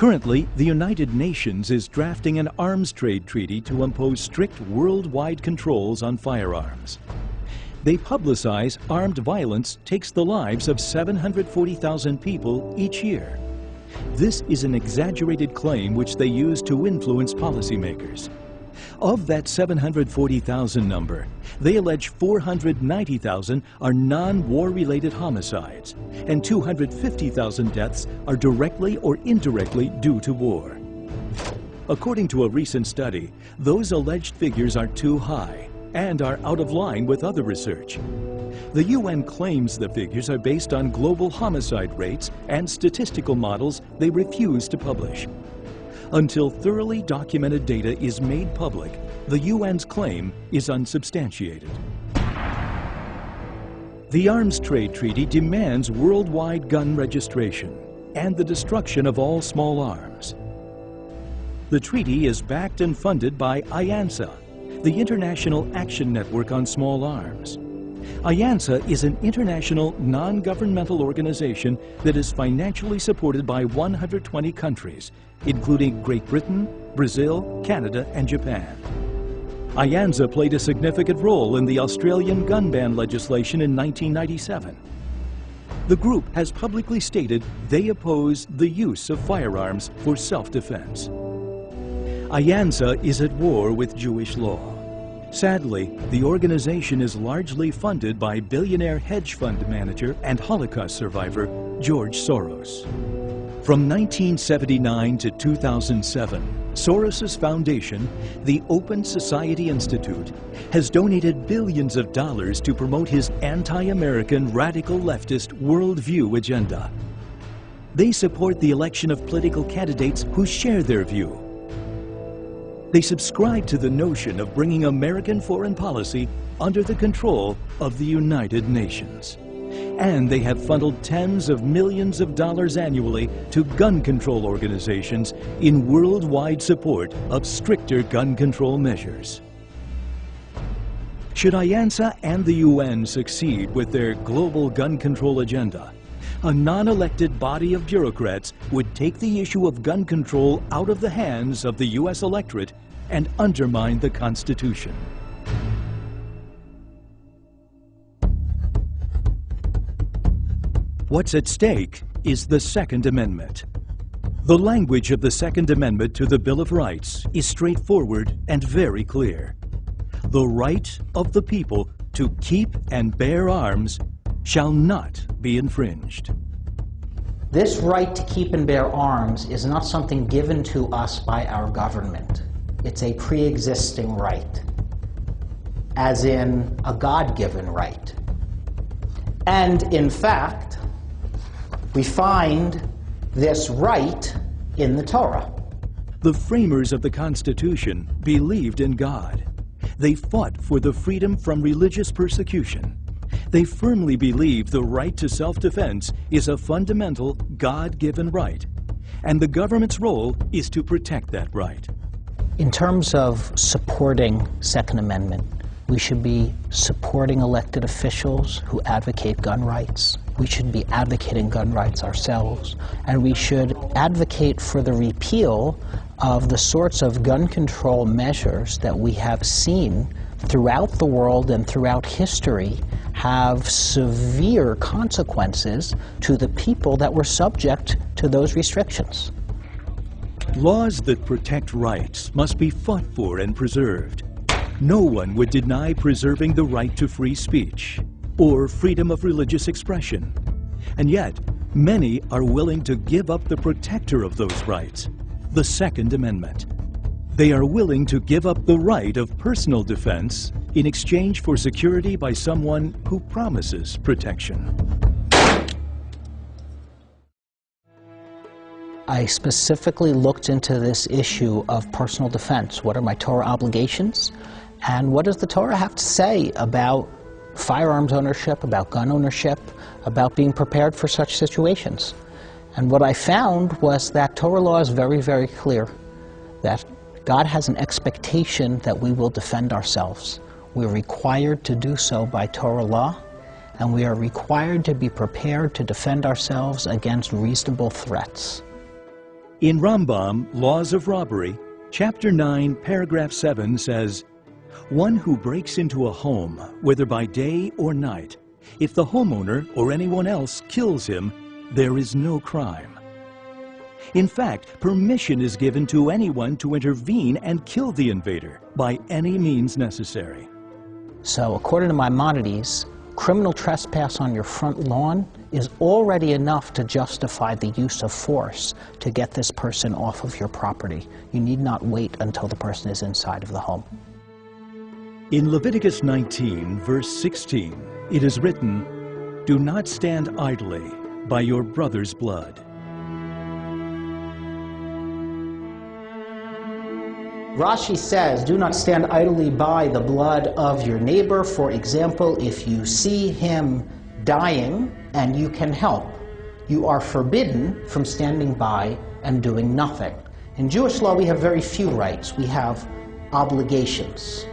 Currently, the United Nations is drafting an arms trade treaty to impose strict worldwide controls on firearms. They publicize armed violence takes the lives of 740,000 people each year. This is an exaggerated claim which they use to influence policymakers. Of that 740,000 number, they allege 490,000 are non-war-related homicides, and 250,000 deaths are directly or indirectly due to war. According to a recent study, those alleged figures are too high and are out of line with other research. The UN claims the figures are based on global homicide rates and statistical models they refuse to publish. Until thoroughly documented data is made public, the UN's claim is unsubstantiated. The Arms Trade Treaty demands worldwide gun registration and the destruction of all small arms. The treaty is backed and funded by IANSA, the International Action Network on Small Arms. IANSA is an international non-governmental organization that is financially supported by 120 countries, including Great Britain, Brazil, Canada, and Japan. IANSA played a significant role in the Australian gun ban legislation in 1997. The group has publicly stated they oppose the use of firearms for self-defense. IANSA is at war with Jewish law. Sadly, the organization is largely funded by billionaire hedge fund manager and Holocaust survivor George Soros. From 1979 to 2007, Soros's foundation, the Open Society Institute, has donated billions of dollars to promote his anti-American radical leftist worldview agenda. They support the election of political candidates who share their view. They subscribe to the notion of bringing American foreign policy under the control of the United Nations. And they have funneled tens of millions of dollars annually to gun control organizations in worldwide support of stricter gun control measures. Should IANSA and the UN succeed with their global gun control agenda, a non-elected body of bureaucrats would take the issue of gun control out of the hands of the U.S. electorate and undermine the Constitution. What's at stake is the Second Amendment. The language of the Second Amendment to the Bill of Rights is straightforward and very clear. The right of the people to keep and bear arms shall not be infringed. This right to keep and bear arms is not something given to us by our government. It's a pre-existing right, as in a God-given right. And in fact, we find this right in the Torah. The framers of the Constitution believed in God. They fought for the freedom from religious persecution. They firmly believe the right to self-defense is a fundamental God-given right, and the government's role is to protect that right. In terms of supporting Second Amendment, we should be supporting elected officials who advocate gun rights. We should be advocating gun rights ourselves, and we should advocate for the repeal of the sorts of gun control measures that we have seen throughout the world and throughout history have severe consequences to the people that were subject to those restrictions. Laws that protect rights must be fought for and preserved. No one would deny preserving the right to free speech or freedom of religious expression. And yet, many are willing to give up the protector of those rights, the Second Amendment. They are willing to give up the right of personal defense in exchange for security by someone who promises protection. I specifically looked into this issue of personal defense. What are my Torah obligations? And what does the Torah have to say about firearms ownership, about gun ownership, about being prepared for such situations? And what I found was that Torah law is very, very clear, that God has an expectation that we will defend ourselves. We're required to do so by Torah law, and we are required to be prepared to defend ourselves against reasonable threats. In Rambam, Laws of Robbery, Chapter 9, Paragraph 7 says, "One who breaks into a home, whether by day or night, if the homeowner or anyone else kills him, there is no crime." In fact, permission is given to anyone to intervene and kill the invader by any means necessary. So according to Maimonides, criminal trespass on your front lawn is already enough to justify the use of force to get this person off of your property. You need not wait until the person is inside of the home. In Leviticus 19, verse 16, it is written, "Do not stand idly by your brother's blood." Rashi says, do not stand idly by the blood of your neighbor. For example, if you see him dying and you can help, you are forbidden from standing by and doing nothing. In Jewish law, we have very few rights. We have obligations.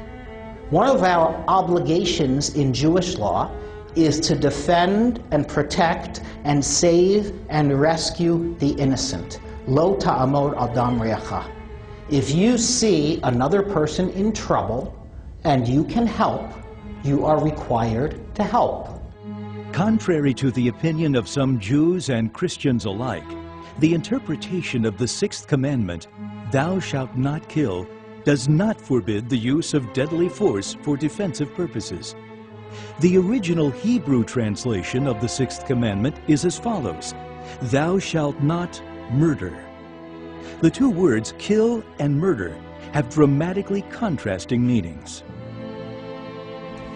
One of our obligations in Jewish law is to defend and protect and save and rescue the innocent. Lo ta'amod adam re'acha. If you see another person in trouble and you can help, you are required to help. Contrary to the opinion of some Jews and Christians alike, the interpretation of the sixth commandment, "Thou shalt not kill," does not forbid the use of deadly force for defensive purposes. The original Hebrew translation of the sixth commandment is as follows, "Thou shalt not murder." The two words kill and murder have dramatically contrasting meanings.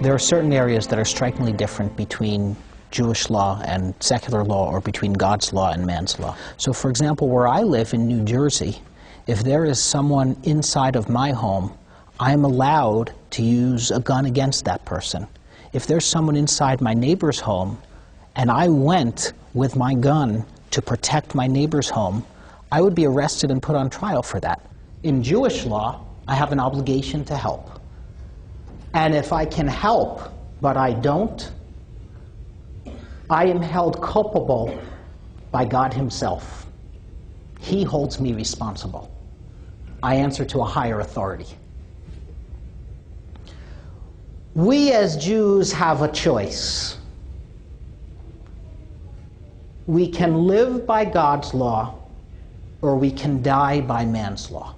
There are certain areas that are strikingly different between Jewish law and secular law, or between God's law and man's law. So for example, where I live in New Jersey, if there is someone inside of my home, I'm allowed to use a gun against that person. If there's someone inside my neighbor's home and I went with my gun to protect my neighbor's home, I would be arrested and put on trial for that. In Jewish law, I have an obligation to help. And if I can help, but I don't, I am held culpable by God Himself. He holds me responsible. I answer to a higher authority. We as Jews have a choice. We can live by God's law, or we can die by man's law.